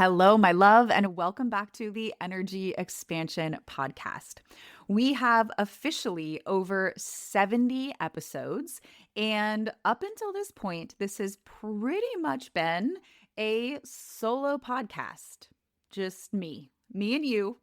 Hello, my love, and welcome back to the Energy Expansion Podcast. We have officially over 70 episodes, and up until this point, this has pretty much been a solo podcast. Just me and you,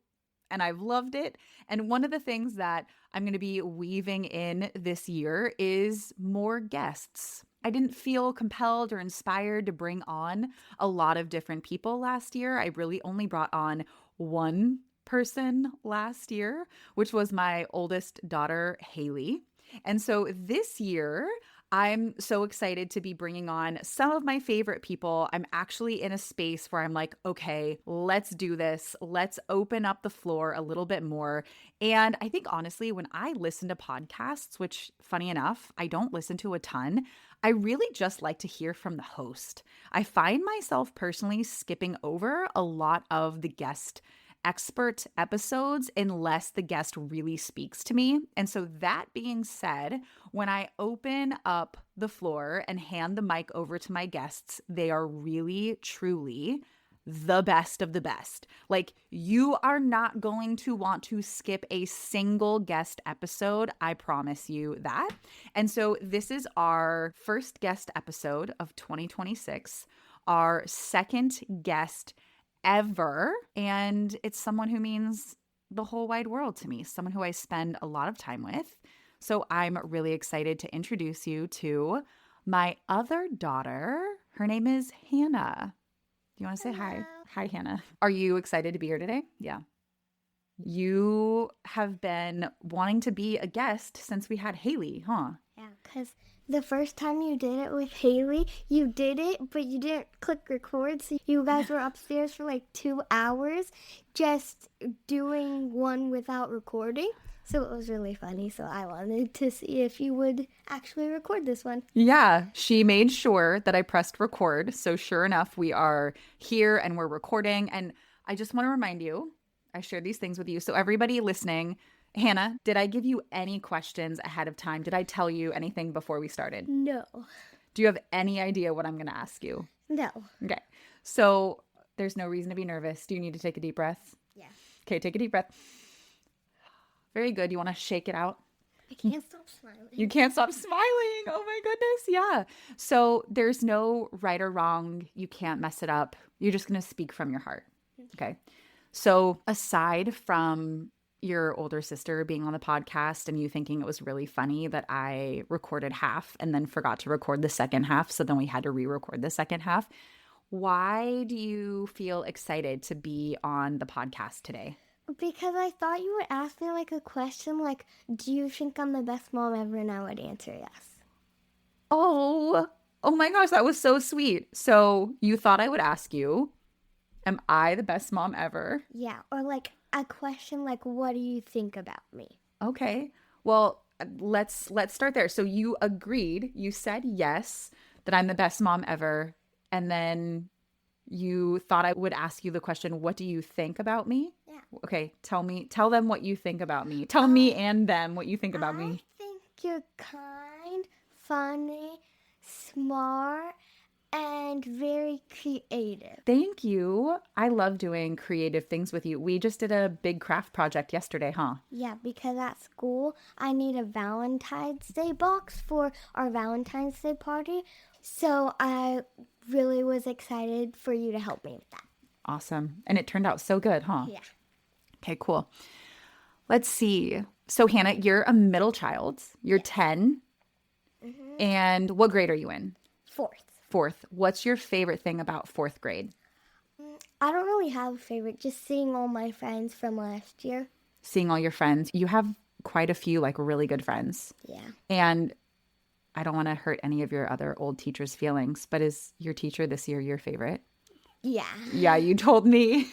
and I've loved it. And one of the things that I'm going to be weaving in this year is more guests. I didn't feel compelled or inspired to bring on a lot of different people last year. I really only brought on one person last year, which was my oldest daughter, Haley. And so this year, I'm so excited to be bringing on some of my favorite people. I'm actually in a space where I'm like, okay, let's do this. Let's open up the floor a little bit more. And I think honestly, when I listen to podcasts, which funny enough, I don't listen to a ton, I really just like to hear from the host. I find myself personally skipping over a lot of the guest expert episodes unless the guest really speaks to me. And so that being said, when I open up the floor and hand the mic over to my guests, they are really, truly the best of the best. Like, you are not going to want to skip a single guest episode. I promise you that. And so this is our first guest episode of 2026, our second guest ever. And it's someone who means the whole wide world to me, someone who I spend a lot of time with. So I'm really excited to introduce you to my other daughter. Her name is Hannah. Do you want to say hi? Hi, Hannah. Are you excited to be here today? Yeah. You have been wanting to be a guest since we had Haley, huh? Yeah, because the first time you did it with Haley, you did it, but you didn't click record. So you guys were upstairs for like 2 hours just doing one without recording. So it was really funny. So I wanted to see if you would actually record this one. Yeah, she made sure that I pressed record. So sure enough, we are here and we're recording. And I just want to remind you, I shared these things with you. So everybody listening, Hannah, did I give you any questions ahead of time? Did I tell you anything before we started? No. Do you have any idea what I'm going to ask you? No. Okay. So there's no reason to be nervous. Do you need to take a deep breath? Yeah. Okay, take a deep breath. Very good. You want to shake it out? I can't stop smiling. You can't stop smiling. Oh my goodness. Yeah. So there's no right or wrong. You can't mess it up. You're just going to speak from your heart. Okay. So aside from your older sister being on the podcast and you thinking it was really funny that I recorded half and then forgot to record the second half, so then we had to re-record the second half, why do you feel excited to be on the podcast today? Because I thought you would ask me like a question like, do you think I'm the best mom ever? And I would answer yes. Oh my gosh, that was so sweet. So you thought I would ask you, am I the best mom ever? Yeah, or like a question like, what do you think about me? Okay. Well, let's start there. So you agreed, you said yes, that I'm the best mom ever. And then you thought I would ask you the question, what do you think about me? Yeah. Okay, tell them what you think about me. Tell me and them what you think about me. I think you're kind, funny, smart, and very creative. Thank you. I love doing creative things with you. We just did a big craft project yesterday, huh? Yeah, because at school, I need a Valentine's Day box for our Valentine's Day party. So I really was excited for you to help me with that. Awesome. And it turned out so good, huh? Yeah. Okay, cool. Let's see. So Hannah, you're a middle child. You're 10. Mm-hmm. And what grade are you in? Fourth. What's your favorite thing about fourth grade? I don't really have a favorite, just seeing all my friends from last year. Seeing all your friends. You have quite a few like really good friends. Yeah. And I don't want to hurt any of your other old teachers' feelings, but is your teacher this year your favorite? Yeah. Yeah, you told me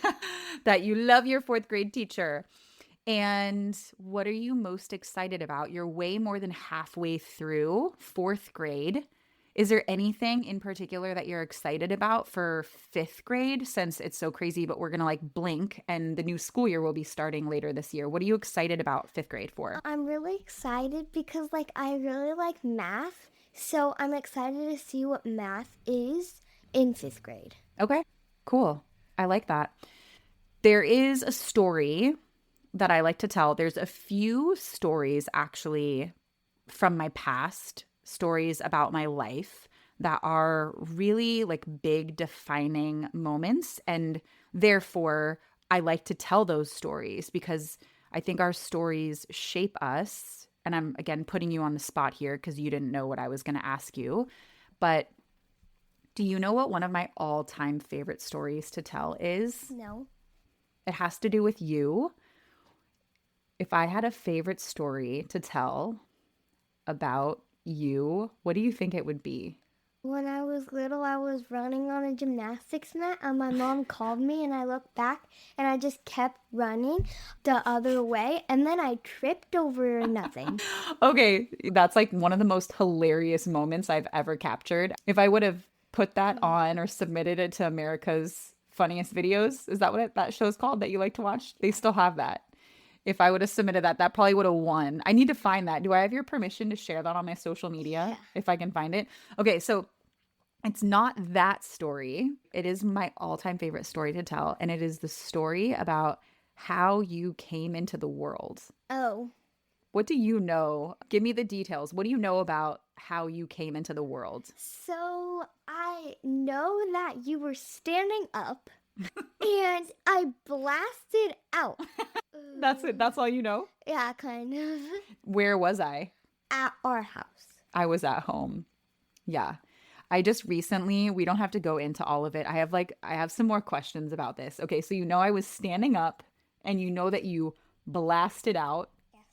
that you love your fourth grade teacher. And what are you most excited about? You're way more than halfway through fourth grade. Is there anything in particular that you're excited about for fifth grade, since it's so crazy, but we're going to like blink and the new school year will be starting later this year? What are you excited about fifth grade for? I'm really excited because like I really like math. So I'm excited to see what math is in fifth grade. Okay, cool. I like that. There is a story that I like to tell. There's a few stories actually from my past, stories about my life that are really like big defining moments. And therefore, I like to tell those stories because I think our stories shape us. And I'm again putting you on the spot here because you didn't know what I was going to ask you. But do you know what one of my all time favorite stories to tell is? No. It has to do with you. If I had a favorite story to tell about you, what do you think it would be? When I was little, I was running on a gymnastics mat, and my mom called me, and I looked back, and I just kept running the other way, and then I tripped over nothing. Okay, that's like one of the most hilarious moments I've ever captured. If I would have put that on or submitted it to America's Funniest Videos, is that what that show's called that you like to watch? They still have that. If I would have submitted that, that probably would have won. I need to find that. Do I have your permission to share that on my social media Yeah. if I can find it? Okay, so it's not that story. It is my all-time favorite story to tell, and it is the story about how you came into the world. Oh. What do you know? Give me the details. What do you know about how you came into the world? So I know that you were standing up and I blasted out. That's it. That's all you know? Yeah, kind of. Where was I? At our house. I was at home. Yeah. I just recently, we don't have to go into all of it. I have some more questions about this. Okay, so you know I was standing up and you know that you blasted out. Yes.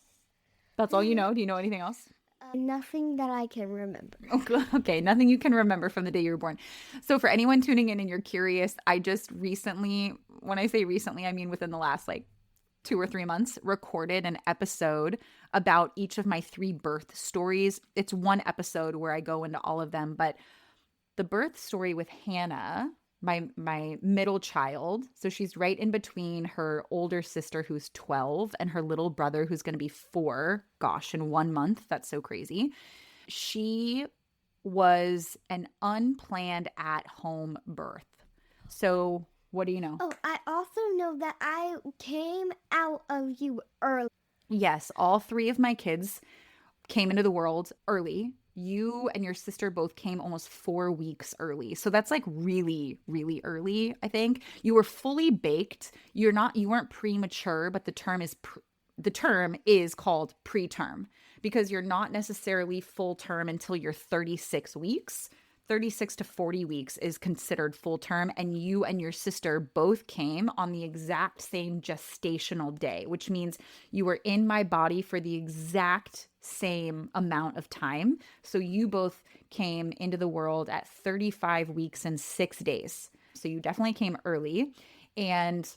That's all you know? Do you know anything else? Nothing that I can remember. Okay, nothing you can remember from the day you were born. So for anyone tuning in and you're curious, I just recently, when I say recently, I mean within the last like 2 or 3 months, recorded an episode about each of my 3 birth stories. It's one episode where I go into all of them, but the birth story with Hannah, my middle child, so she's right in between her older sister who's 12 and her little brother who's going to be 4, gosh, in 1 month. That's so crazy. She was an unplanned at-home birth. So, what do you know? Oh, I also know that I came out of you early. Yes, all 3 of my kids came into the world early. You and your sister both came almost 4 weeks early. So that's like really, really early, I think. You were fully baked. You weren't premature, but the term is called preterm because you're not necessarily full term until you're 36 weeks. 36 to 40 weeks is considered full term, and you and your sister both came on the exact same gestational day, which means you were in my body for the exact same amount of time. So you both came into the world at 35 weeks and 6 days. So you definitely came early, and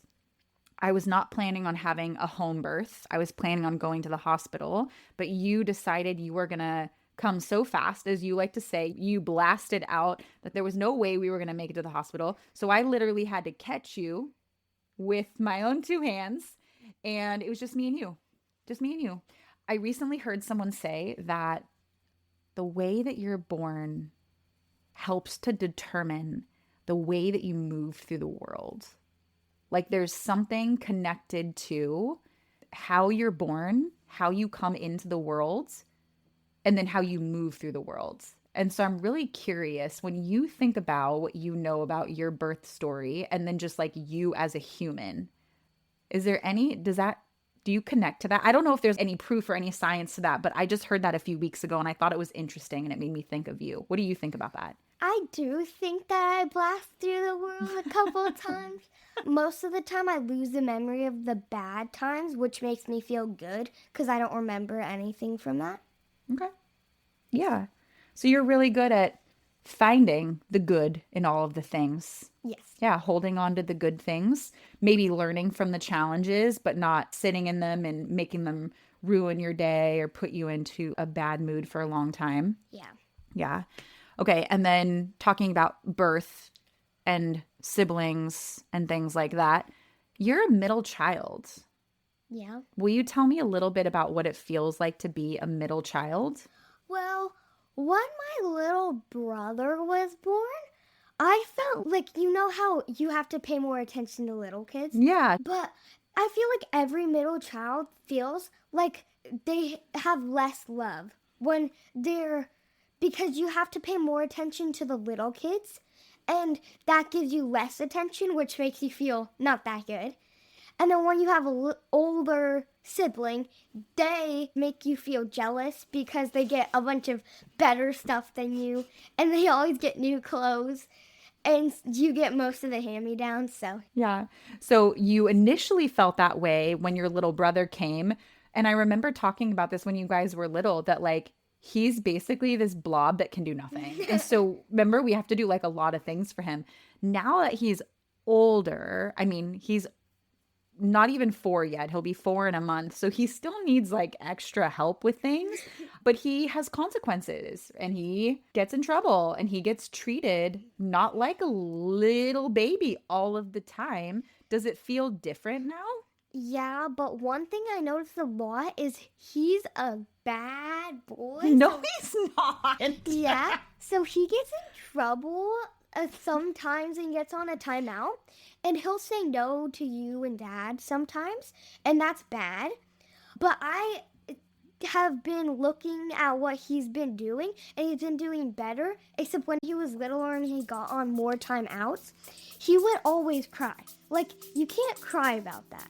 I was not planning on having a home birth. I was planning on going to the hospital, but you decided you were going to come so fast, as you like to say. You blasted out that there was no way we were going to make it to the hospital. So I literally had to catch you with my own 2 hands, and it was just me and you. Just me and you. I recently heard someone say that the way that you're born helps to determine the way that you move through the world. Like there's something connected to how you're born, how you come into the world, and then how you move through the world. And so I'm really curious when you think about what you know about your birth story and then just like you as a human, do you connect to that? I don't know if there's any proof or any science to that, but I just heard that a few weeks ago and I thought it was interesting and it made me think of you. What do you think about that? I do think that I blast through the world a couple of times. Most of the time, I lose the memory of the bad times, which makes me feel good because I don't remember anything from that. Okay. Yeah. So you're really good at finding the good in all of the things. Yes. Yeah, holding on to the good things, maybe learning from the challenges, but not sitting in them and making them ruin your day or put you into a bad mood for a long time. Yeah. Yeah. Okay. And then talking about birth and siblings and things like that, you're a middle child. Yeah. Will you tell me a little bit about what it feels like to be a middle child? Well, when my little brother was born, I felt like, you know how you have to pay more attention to little kids? Yeah. But I feel like every middle child feels like they have less love when they're, because you have to pay more attention to the little kids, and that gives you less attention, which makes you feel not that good. And then when you have a older sibling, they make you feel jealous because they get a bunch of better stuff than you, and they always get new clothes, and you get most of the hand-me-downs. So Yeah. So you initially felt that way when your little brother came. And I remember talking about this when you guys were little, that like he's basically this blob that can do nothing. And so remember, we have to do like a lot of things for him. Now that he's older, I mean, he's not even 4 yet. He'll be 4 in a month. So he still needs like extra help with things, but he has consequences and he gets in trouble and he gets treated not like a little baby all of the time. Does it feel different now? yeah, but one thing I noticed a lot is he's a bad boy. No, So he's not. yeah, so he gets in trouble sometimes and gets on a timeout, and he'll say no to you and dad sometimes, and that's bad. But I have been looking at what he's been doing, and he's been doing better, except when he was littler and he got on more timeouts, he would always cry. Like, you can't cry about that.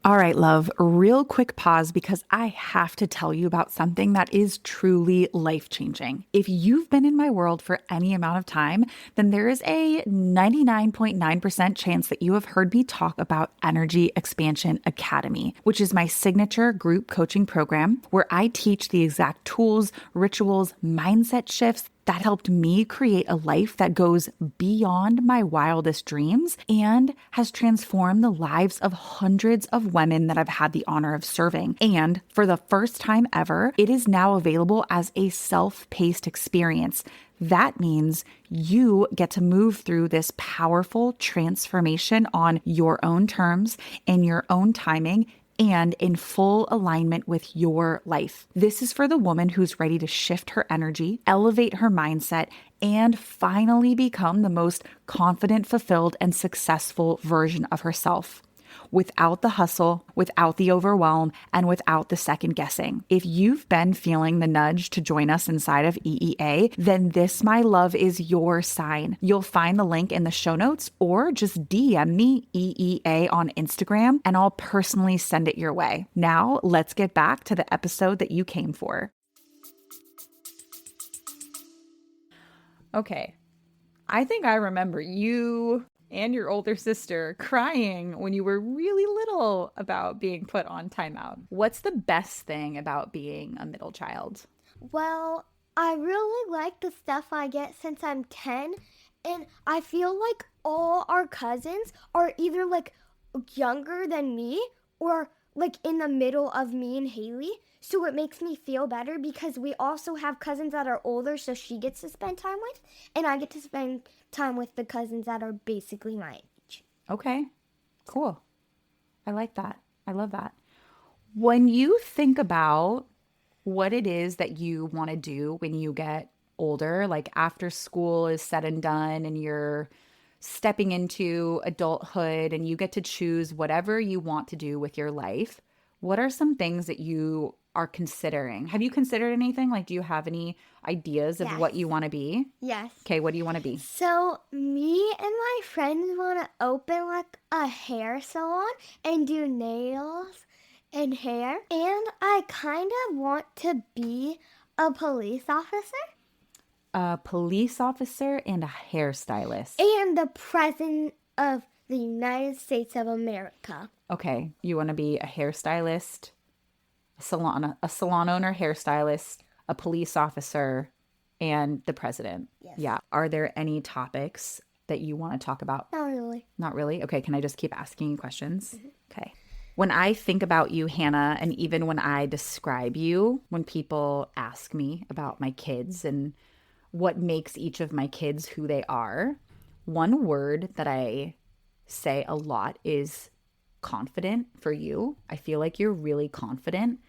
All right, love, real quick pause because I have to tell you about something that is truly life-changing. If you've been in my world for any amount of time, then there is a 99.9% chance that you have heard me talk about Energy Expansion Academy, which is my signature group coaching program where I teach the exact tools, rituals, mindset shifts that helped me create a life that goes beyond my wildest dreams and has transformed the lives of hundreds of women that I've had the honor of serving. And for the first time ever, it is now available as a self-paced experience. That means you get to move through this powerful transformation on your own terms, in your own timing, and in full alignment with your life. This is for the woman who's ready to shift her energy, elevate her mindset, and finally become the most confident, fulfilled, and successful version of herself. Without the hustle, without the overwhelm, and without the second guessing. If you've been feeling the nudge to join us inside of EEA, then this, my love, is your sign. You'll find the link in the show notes or just DM me EEA on Instagram and I'll personally send it your way. Now, let's get back to the episode that you came for. Okay, I think I remember you and your older sister crying when you were really little about being put on timeout. What's the best thing about being a middle child? Well, I really like the stuff I get since I'm 10, and I feel like all our cousins are either like younger than me or like in the middle of me and Haley. So it makes me feel better because we also have cousins that are older, so she gets to spend time with, and I get to spend time with the cousins that are basically my age. Okay, cool. I like that. I love that. When you think about what it is that you want to do when you get older, like after school is said and done and you're stepping into adulthood and you get to choose whatever you want to do with your life, what are some things that you are considering? Have you considered anything? Like, do you have any ideas of what you want to be? Yes. Okay, what do you want to be? So me and my friends want to open like a hair salon and do nails and hair. And I kind of want to be a police officer. A police officer and a hairstylist. And the president of the United States of America. Okay, you want to be a hairstylist, a salon owner, hairstylist, a police officer, and the president. Yes. Yeah. Are there any topics that you want to talk about? Not really. Not really? Okay, can I just keep asking you questions? Mm-hmm. Okay. When I think about you, Hannah, and even when I describe you, when people ask me about my kids and what makes each of my kids who they are, one word that I say a lot is confident for you. I feel like you're really confident.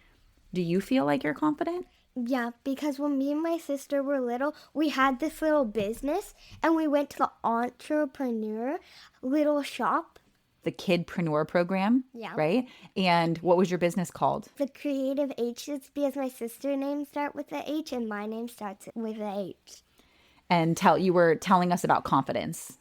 Do you feel like you're confident? Yeah, because when me and my sister were little, we had this little business and we went to the entrepreneur little shop. The Kidpreneur program, Yeah. right? And what was your business called? The creative H's, because my sister's name starts with the H and my name starts with the H. And you were telling us about confidence.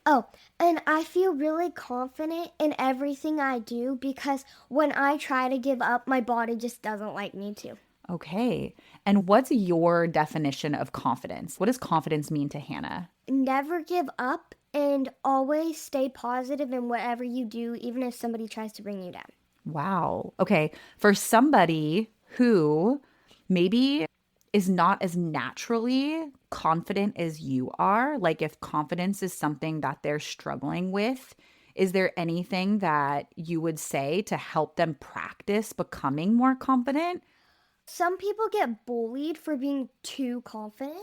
Oh, and I feel really confident in everything I do because when I try to give up, my body just doesn't like me to. Okay. And what's your definition of confidence? What does confidence mean to Hannah? Never give up and always stay positive in whatever you do, even if somebody tries to bring you down. Wow. Okay. For somebody who maybe is not as naturally confident as you are, like if confidence is something that they're struggling with, is there anything that you would say to help them practice becoming more confident? Some people get bullied for being too confident.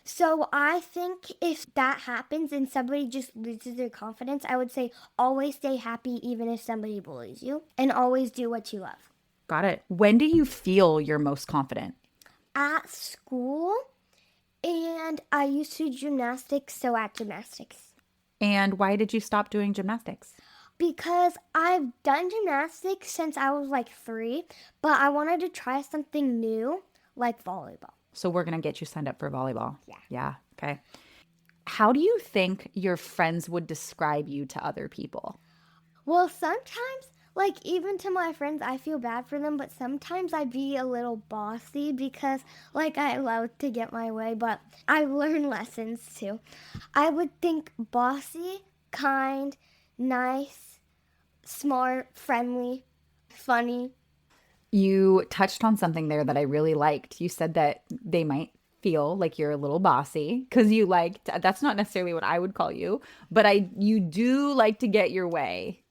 So I think if that happens and somebody just loses their confidence, I would say always stay happy even if somebody bullies you and always do what you love. Got it. When do you feel you're most confident? At school, and I used to do gymnastics, so at gymnastics. And why did you stop doing gymnastics? Because I've done gymnastics since I was like 3, but I wanted to try something new, like volleyball. So we're going to get you signed up for volleyball. Yeah. Yeah. Okay. How do you think your friends would describe you to other people? Well, sometimes, like even to my friends, I feel bad for them, but sometimes I be a little bossy because, like, I love to get my way, but I learn lessons too. I would think bossy, kind, nice, smart, friendly, funny. You touched on something there that I really liked. You said that they might feel like you're a little bossy because you that's not necessarily what I would call you, but you do like to get your way.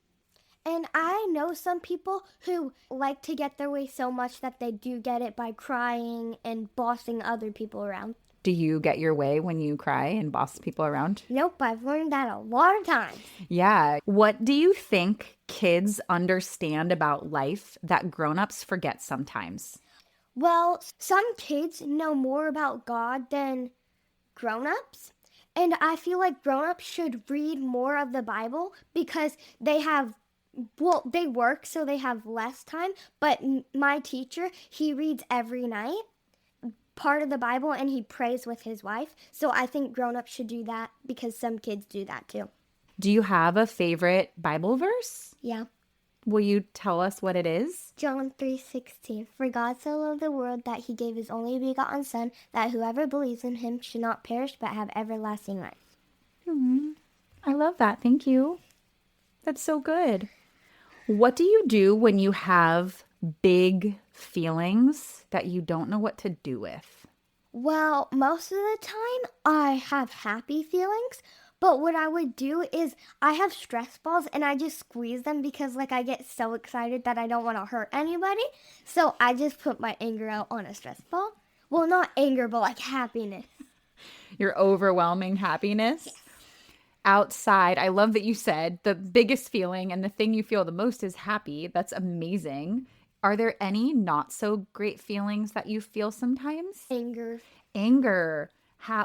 And I know some people who like to get their way so much that they do get it by crying and bossing other people around. Do you get your way when you cry and boss people around? Nope, I've learned that a lot of times. Yeah. What do you think kids understand about life that grown-ups forget sometimes? Well, some kids know more about God than grown-ups. And I feel like grown-ups should read more of the Bible because they work, so they have less time. But my teacher, he reads every night part of the Bible and he prays with his wife. So I think grown-ups should do that because some kids do that too. Do you have a favorite Bible verse? Yeah. Will you tell us what it is? John 3:16. For God so loved the world that he gave his only begotten Son, that whoever believes in him should not perish but have everlasting life. I love that. Thank you. That's so good. What do you do when you have big feelings that you don't know what to do with? Well, most of the time I have happy feelings, but what I would do is I have stress balls and I just squeeze them because like I get so excited that I don't want to hurt anybody. So I just put my anger out on a stress ball. Well, not anger, but like happiness. Your overwhelming happiness? Outside, I love that you said the biggest feeling and the thing you feel the most is happy. That's amazing. Are there any not so great feelings that you feel sometimes? Anger. Anger.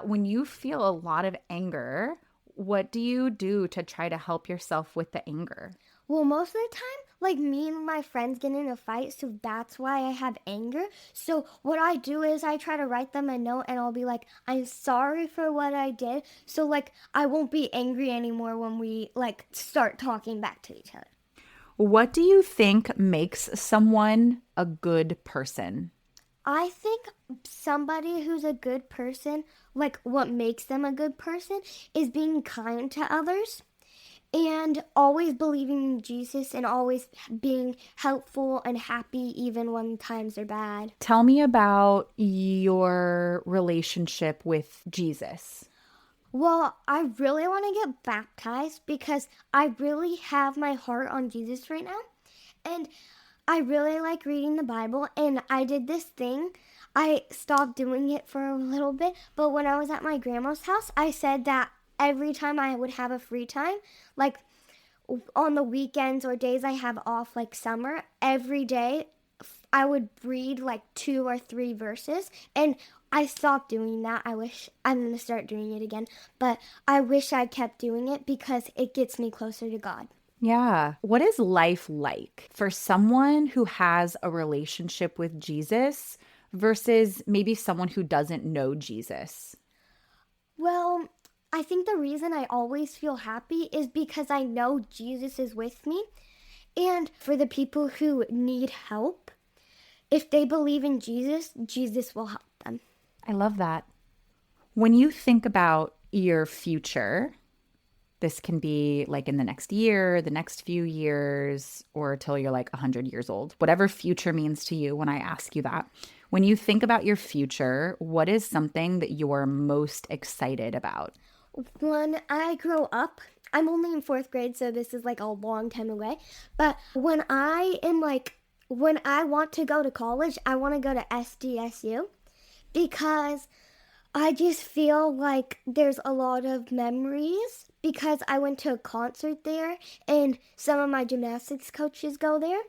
When you feel a lot of anger, what do you do to try to help yourself with the anger? Well, most of the time, like me and my friends get in a fight, so that's why I have anger. So what I do is I try to write them a note and I'll be like, I'm sorry for what I did. So like I won't be angry anymore when we like start talking back to each other. What do you think makes someone a good person? I think somebody who's a good person, like what makes them a good person is being kind to others. And always believing in Jesus and always being helpful and happy even when times are bad. Tell me about your relationship with Jesus. Well, I really want to get baptized because I really have my heart on Jesus right now. And I really like reading the Bible. And I did this thing. I stopped doing it for a little bit. But when I was at my grandma's house, I said that every time I would have a free time, like on the weekends or days I have off, like summer, every day I would read like 2 or 3 verses, and I stopped doing that. I wish I'm going to start doing it again, but I wish I kept doing it because it gets me closer to God. Yeah. What is life like for someone who has a relationship with Jesus versus maybe someone who doesn't know Jesus? Well, I think the reason I always feel happy is because I know Jesus is with me. And for the people who need help, if they believe in Jesus, Jesus will help them. I love that. When you think about your future, this can be like in the next year, the next few years, or till you're like 100 years old, whatever future means to you when I ask you that. When you think about your future, what is something that you're most excited about? When I grow up, I'm only in 4th grade, so this is like a long time away. But when I want to go to college, I want to go to SDSU because I just feel like there's a lot of memories because I went to a concert there and some of my gymnastics coaches go there.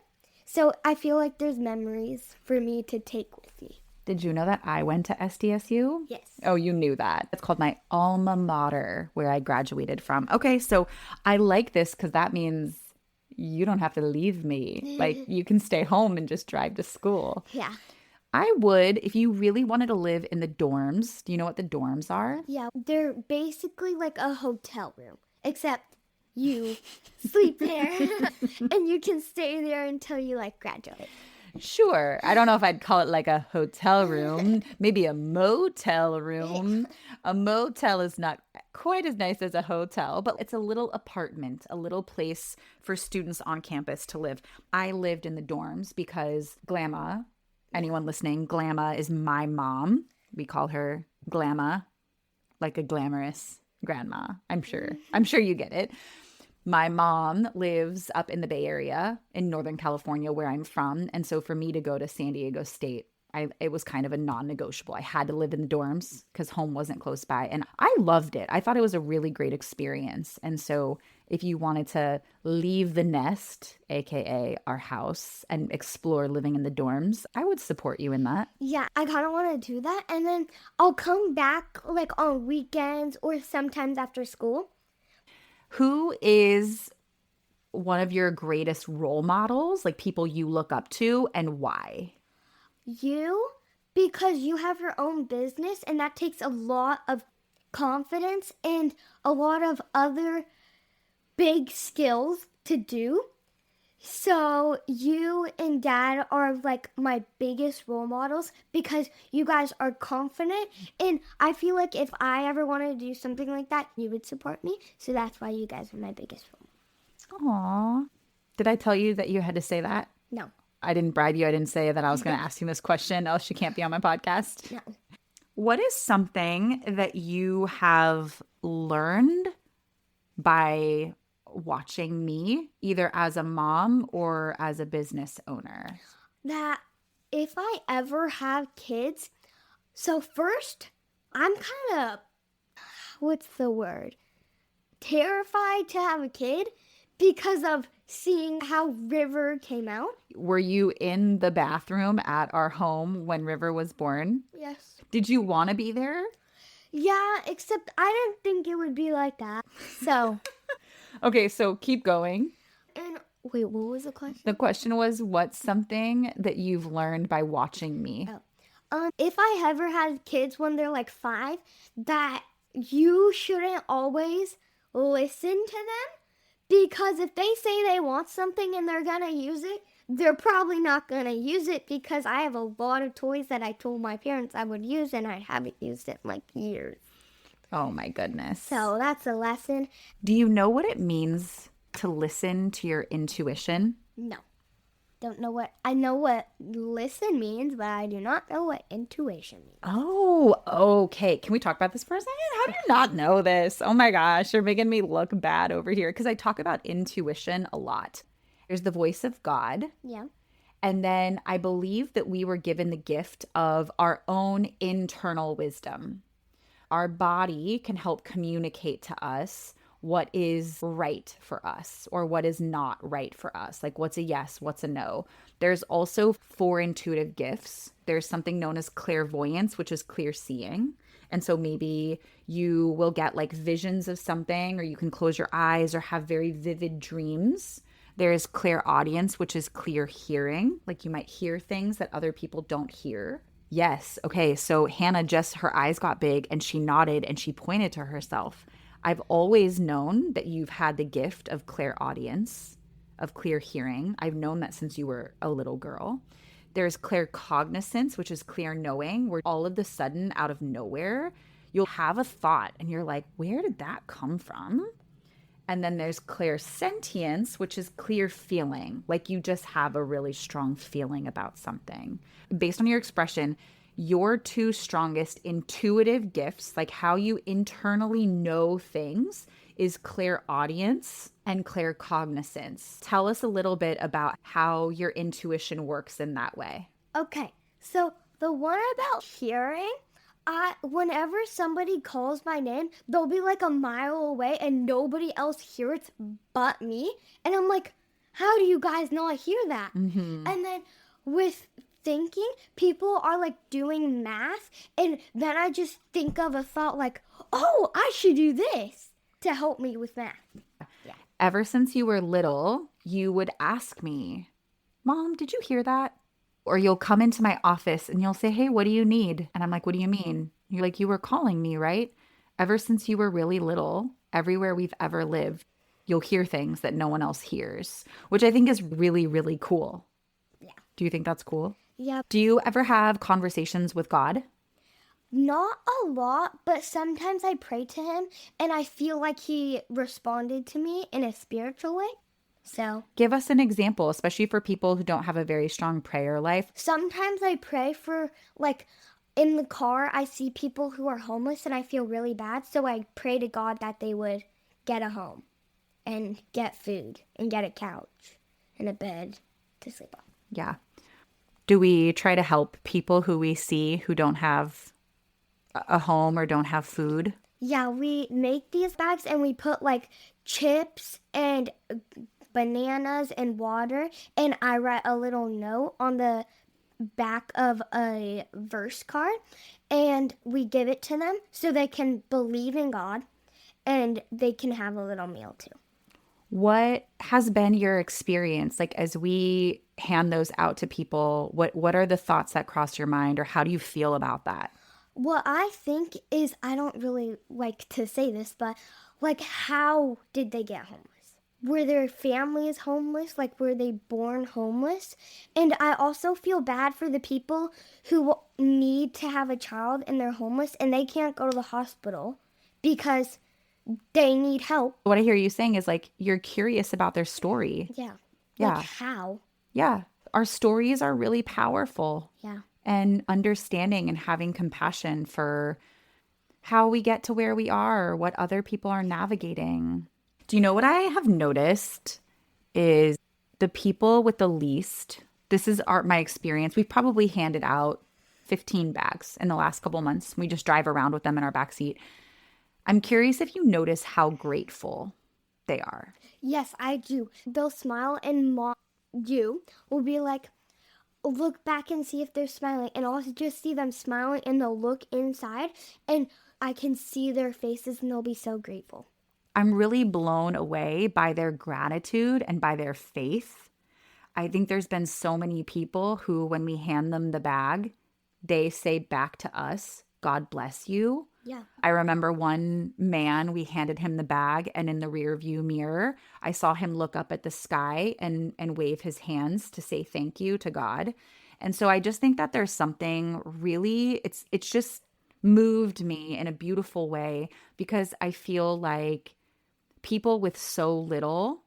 So I feel like there's memories for me to take with me. Did you know that I went to SDSU? Yes. Oh, you knew that. It's called my alma mater, where I graduated from. Okay, so I like this because that means you don't have to leave me. Like, you can stay home and just drive to school. Yeah. I would, if you really wanted to live in the dorms. Do you know what the dorms are? Yeah, they're basically like a hotel room, except you sleep there and you can stay there until you like graduate. Sure. I don't know if I'd call it like a hotel room, maybe a motel room. A motel is not quite as nice as a hotel, but it's a little apartment, a little place for students on campus to live. I lived in the dorms because Glamma, anyone listening, Glamma is my mom. We call her Glamma, like a glamorous grandma. I'm sure you get it. My mom lives up in the Bay Area in Northern California, where I'm from. And so for me to go to San Diego State, it was kind of a non-negotiable. I had to live in the dorms because home wasn't close by. And I loved it. I thought it was a really great experience. And so if you wanted to leave the nest, AKA our house, and explore living in the dorms, I would support you in that. Yeah, I kind of want to do that. And then I'll come back like on weekends or sometimes after school. Who is one of your greatest role models, like people you look up to, and why? You, because you have your own business, and that takes a lot of confidence and a lot of other big skills to do. So you and Dad are like my biggest role models because you guys are confident, and I feel like if I ever wanted to do something like that, you would support me. So that's why you guys are my biggest role models. Aw. Did I tell you that you had to say that? No. I didn't bribe you. I didn't say that I was going to ask you this question, else you can't be on my podcast. No. What is something that you have learned by watching me, either as a mom or as a business owner? That if I ever have kids, so first, I'm kind of, what's the word? Terrified to have a kid because of seeing how River came out. Were you in the bathroom at our home when River was born? Yes. Did you want to be there? Yeah, except I didn't think it would be like that. So. Okay, so keep going. And wait, what was the question? The question was, what's something that you've learned by watching me? If I ever had kids when they're like 5, that you shouldn't always listen to them, because if they say they want something and they're gonna use it, they're probably not gonna use it, because I have a lot of toys that I told my parents I would use and I haven't used it in like years. Oh my goodness. So that's a lesson. Do you know what it means to listen to your intuition? No. Don't know what, I know what listen means, but I do not know what intuition means. Oh, okay. Can we talk about this for a second? How do you not know this? Oh my gosh, you're making me look bad over here because I talk about intuition a lot. There's the voice of God. Yeah. And then I believe that we were given the gift of our own internal wisdom. Our body can help communicate to us what is right for us or what is not right for us. Like what's a yes, what's a no. There's also 4 intuitive gifts. There's something known as clairvoyance, which is clear seeing. And so maybe you will get like visions of something, or you can close your eyes or have very vivid dreams. There's clairaudience, which is clear hearing. Like you might hear things that other people don't hear. Yes. Okay. So Hannah just, her eyes got big and she nodded and she pointed to herself. I've always known that you've had the gift of clairaudience, of clear hearing. I've known that since you were a little girl. There's claircognizance, which is clear knowing, where all of the sudden, out of nowhere, you'll have a thought and you're like, where did that come from? And then there's clairsentience, which is clear feeling, like you just have a really strong feeling about something. Based on your expression, your 2 strongest intuitive gifts, like how you internally know things, is clairaudience and claircognizance. Tell us a little bit about how your intuition works in that way. Okay, so the one about hearing, whenever somebody calls my name, they'll be like a mile away and nobody else hears but me. And I'm like, how do you guys not hear that? Mm-hmm. And then with thinking, people are like doing math, and then I just think of a thought like, oh, I should do this to help me with math. Yeah. Ever since you were little, you would ask me, Mom, did you hear that? Or you'll come into my office and you'll say, hey, what do you need? And I'm like, what do you mean? You're like, you were calling me, right? Ever since you were really little, everywhere we've ever lived, you'll hear things that no one else hears, which I think is really, really cool. Yeah. Do you think that's cool? Yeah. Do you ever have conversations with God? Not a lot, but sometimes I pray to him and I feel like he responded to me in a spiritual way. So give us an example, especially for people who don't have a very strong prayer life. Sometimes I pray for, like, in the car, I see people who are homeless and I feel really bad. So I pray to God that they would get a home and get food and get a couch and a bed to sleep on. Yeah. Do we try to help people who we see who don't have a home or don't have food? Yeah, we make these bags and we put like chips and bananas and water, and I write a little note on the back of a verse card and we give it to them so they can believe in God and they can have a little meal too. What has been your experience? Like as we hand those out to people, what are the thoughts that cross your mind, or how do you feel about that? What I think is, I don't really like to say this, but like, how did they get homeless? Were their families homeless? Like, were they born homeless? And I also feel bad for the people who need to have a child and they're homeless and they can't go to the hospital because they need help. What I hear you saying is like, you're curious about their story. Yeah. Yeah. Like how? Yeah. Our stories are really powerful. Yeah. And understanding and having compassion for how we get to where we are, what other people are navigating. Do you know what I have noticed is the people with the least, this is my experience. We've probably handed out 15 bags in the last couple months. We just drive around with them in our backseat. I'm curious if you notice how grateful they are. Yes, I do. They'll smile and you will be like, look back and see if they're smiling, and I'll just see them smiling and they'll look inside and I can see their faces and they'll be so grateful. I'm really blown away by their gratitude and by their faith. I think there's been so many people who, when we hand them the bag, they say back to us, God bless you. Yeah. I remember one man, we handed him the bag, and in the rear view mirror, I saw him look up at the sky and wave his hands to say thank you to God. And so I just think that there's something really, it's just moved me in a beautiful way, because I feel like people with so little,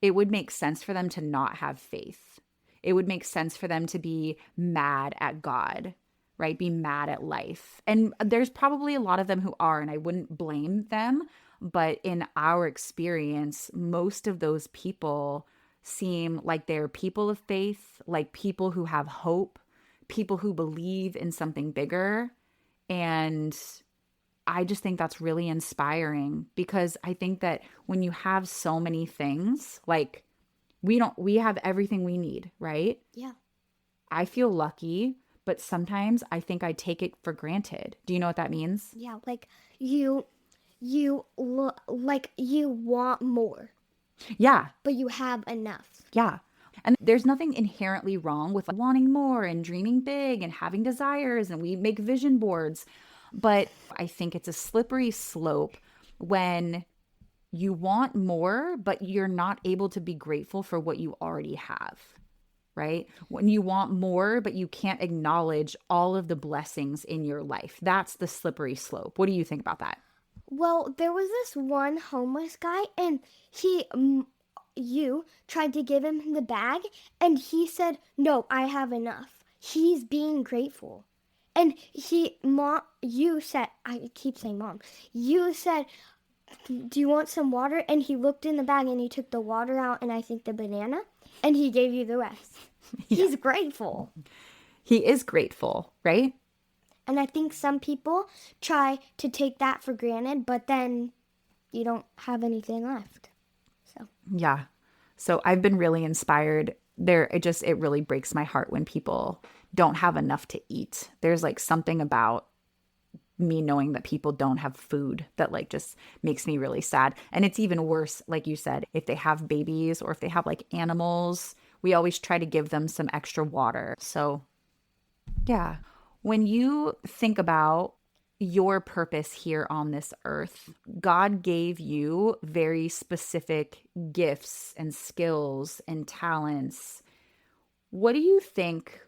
it would make sense for them to not have faith. It would make sense for them to be mad at God, right? Be mad at life. And there's probably a lot of them who are, and I wouldn't blame them. But in our experience, most of those people seem like they're people of faith, like people who have hope, people who believe in something bigger. And I just think that's really inspiring because I think that when you have so many things, like we have everything we need, right? Yeah. I feel lucky, but sometimes I think I take it for granted. Do you know what that means? Yeah, like like you want more, Yeah. but you have enough. Yeah. And there's nothing inherently wrong with wanting more and dreaming big and having desires, and we make vision boards. But I think it's a slippery slope when you want more, but you're not able to be grateful for what you already have, right? When you want more, but you can't acknowledge all of the blessings in your life. That's the slippery slope. What do you think about that? Well, there was this one homeless guy, and you tried to give him the bag, and he said, "No, I have enough." He's being grateful. And you said, I keep saying mom, you said, "Do you want some water?" And he looked in the bag and he took the water out and I think the banana, and he gave you the rest. Yeah. He's grateful. He is grateful, right? And I think some people try to take that for granted, but then you don't have anything left. So, Yeah. So I've been really inspired. It really breaks my heart when people don't have enough to eat. There's like something about me knowing that people don't have food that like just makes me really sad. And it's even worse, like you said, if they have babies or if they have like animals, we always try to give them some extra water. So yeah. When you think about your purpose here on this earth, God gave you very specific gifts and skills and talents. What do you think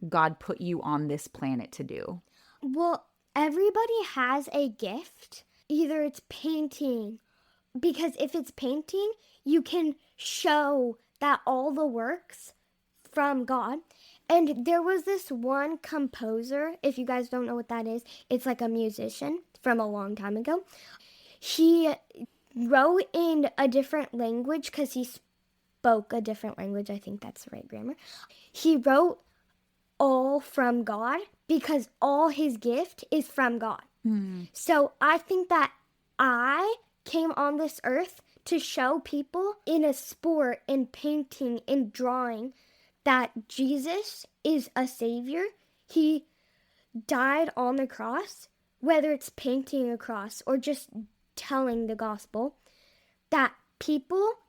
God put you on this planet to do? well, everybody has a gift. Either it's painting, because if it's painting, you can show that all the works from God. And there was this one composer, if you guys don't know what that is, it's like a musician from a long time ago. He wrote in a different language because he spoke a different language. I think that's the right grammar. He wrote all from God because all his gift is from God. So I think that I came on this earth to show people in a sport, in painting, in drawing, that Jesus is a savior. He died on the cross, whether it's painting a cross or just telling the gospel, that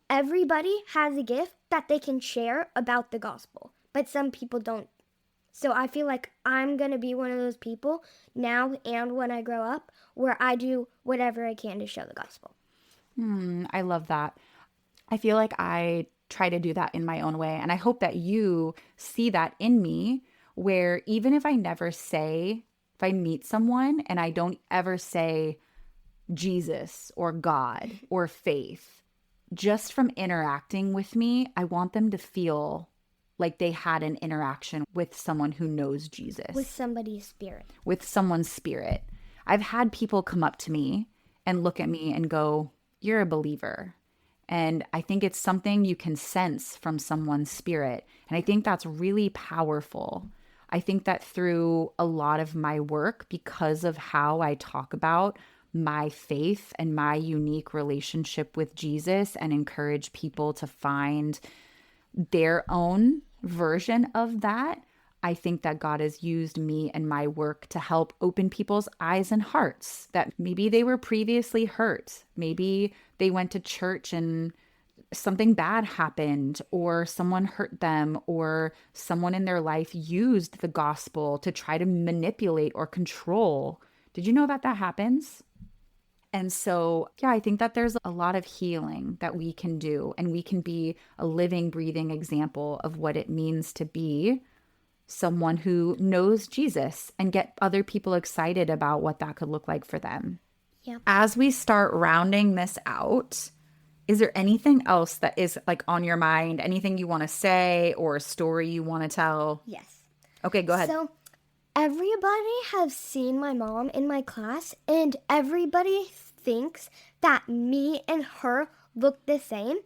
everybody has a gift that they can share about the gospel, but some people don't. So I feel like I'm going to be one of those people now and when I grow up where I do whatever I can to show the gospel. I love that. I feel like I try to do that in my own way. And I hope that you see that in me, where even if I if I meet someone and I don't ever say Jesus or God or faith, just from interacting with me, I want them to feel like they had an interaction with someone who knows Jesus. With somebody's spirit. With someone's spirit. I've had people come up to me and look at me and go, "You're a believer." And I think it's something you can sense from someone's spirit. And I think that's really powerful. I think that through a lot of my work, because of how I talk about my faith and my unique relationship with Jesus and encourage people to find their own version of that, I think that God has used me and my work to help open people's eyes and hearts that maybe they were previously hurt. Maybe they went to church and something bad happened, or someone hurt them, or someone in their life used the gospel to try to manipulate or control. Did you know that happens? And so, yeah, I think that there's a lot of healing that we can do, and we can be a living, breathing example of what it means to be someone who knows Jesus and get other people excited about what that could look like for them. Yeah. As we start rounding this out, is there anything else that is like on your mind? Anything you want to say or a story you want to tell? Yes. Okay, go ahead. So everybody has seen my mom in my class, and everybody thinks that me and her look the same.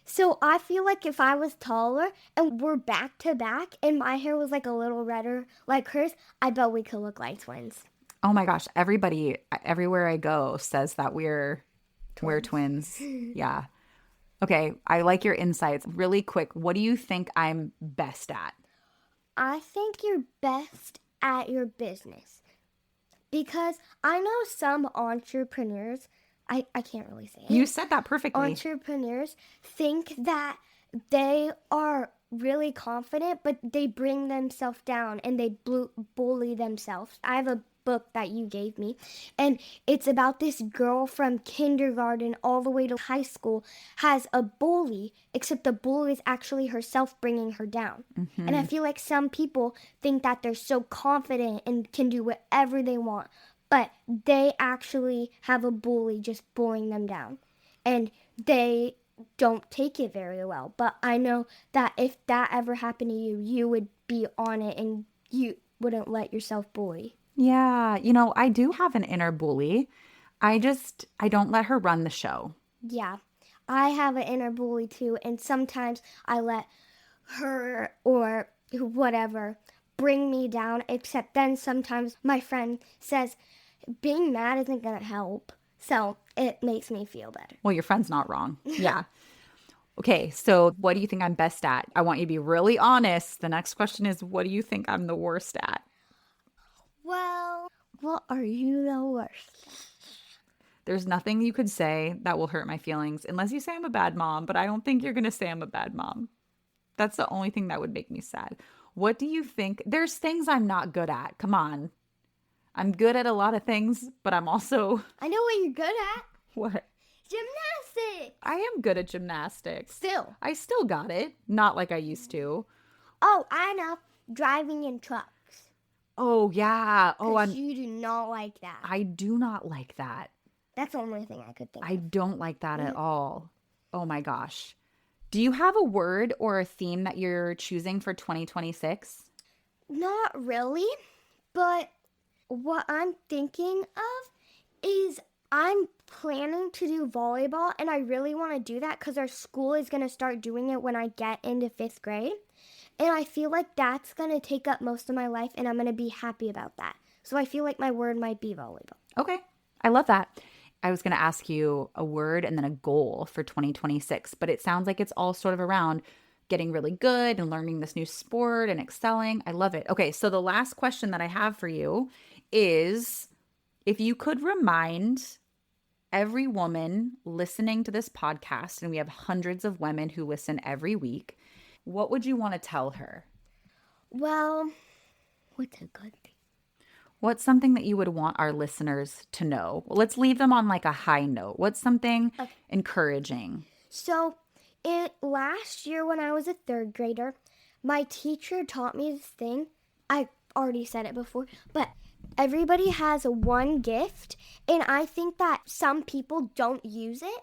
So I feel like if I was taller and we're back to back and my hair was like a little redder like hers, I bet we could look like twins. Oh my gosh, everybody everywhere I go says that we're twins. Yeah. Okay, I like your insights. Really quick, what do you think I'm best at? I think you're best at your business because I know some entrepreneurs, I can't really say You it. said that perfectly. Entrepreneurs think that they are really confident, but they bring themselves down and they bully themselves. I have a book that you gave me, and it's about this girl from kindergarten all the way to high school has a bully, except the bully is actually herself bringing her down. And I feel like some people think that they're so confident and can do whatever they want, but they actually have a bully just bullying them down. And they don't take it very well. But I know that if that ever happened to you, you would be on it and you wouldn't let yourself bully. Yeah, I do have an inner bully. I don't let her run the show. Yeah, I have an inner bully too, and sometimes I let her or whatever bring me down, except then sometimes my friend says being mad isn't going to help. So it makes me feel better. Well, your friend's not wrong. Yeah. Okay, so what do you think I'm best at? I want you to be really honest. The next question is, what do you think I'm the worst at? Well, what are you the worst? There's nothing you could say that will hurt my feelings unless you say I'm a bad mom, but I don't think you're going to say I'm a bad mom. That's the only thing that would make me sad. What do you think? There's things I'm not good at. Come on. I'm good at a lot of things, but I'm also I know what you're good at. what? Gymnastics. I am good at gymnastics. Still. I still got it. Not like I used to. Oh, I know. Driving in trucks. Oh, yeah. Oh, You do not like that. I do not like that. That's the only thing I could think I of. don't like that at all. Oh my gosh. Do you have a word or a theme that you're choosing for 2026? Not really, but what I'm thinking of is I'm planning to do volleyball, and I really want to do that because our school is going to start doing it when I get into 5th grade. And I feel like that's going to take up most of my life, and I'm going to be happy about that. So I feel like my word might be volleyball. Okay. I love that. I was going to ask you a word and then a goal for 2026, but it sounds like it's all sort of around getting really good and learning this new sport and excelling. I love it. Okay, so the last question that I have for you is if you could remind every woman listening to this podcast, and we have hundreds of women who listen every week, what would you want to tell her? Well, what's a good thing? What's something that you would want our listeners to know? Well, let's leave them on like a high note. What's something encouraging? So, last year when I was a 3rd grader, my teacher taught me this thing. I already said it before, but everybody has one gift, and I think that some people don't use it,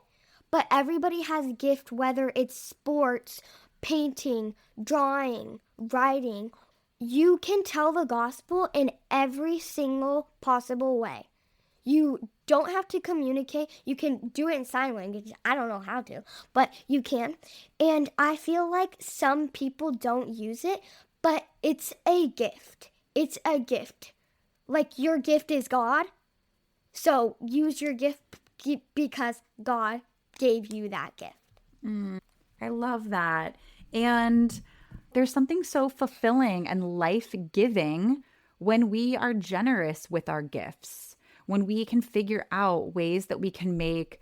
but everybody has a gift, whether it's sports, painting, drawing, writing. You can tell the gospel in every single possible way. You don't have to communicate. You can do it in sign language. I don't know how to, but you can. And I feel like some people don't use it, but it's a gift. It's a gift. Like your gift is God. So use your gift because God gave you that gift. I love that. And there's something so fulfilling and life-giving when we are generous with our gifts, when we can figure out ways that we can make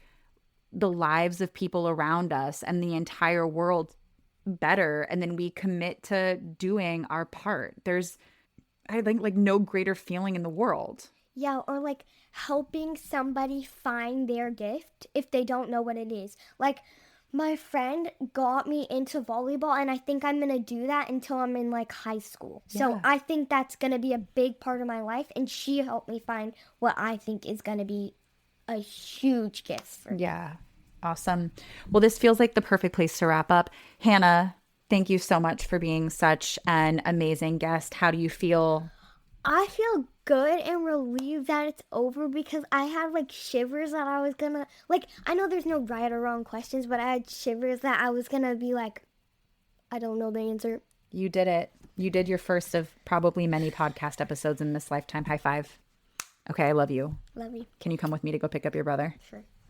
the lives of people around us and the entire world better, and then we commit to doing our part. There's, I think, like no greater feeling in the world. Yeah, or like helping somebody find their gift if they don't know what it is. Like my friend got me into volleyball, and I think I'm going to do that until I'm in like high school. Yeah. So I think that's going to be a big part of my life, and she helped me find what I think is going to be a huge gift for me. Yeah. Awesome. Well, this feels like the perfect place to wrap up. Hannah, thank you so much for being such an amazing guest. How do you feel? I feel good and relieved that it's over because I had like shivers that I was gonna, like, I know there's no right or wrong questions, but I had shivers that I was gonna be like, I don't know the answer. You did it. You did your first of probably many podcast episodes in this lifetime. High five. Okay, I love you. Love you. Can you come with me to go pick up your brother? Sure.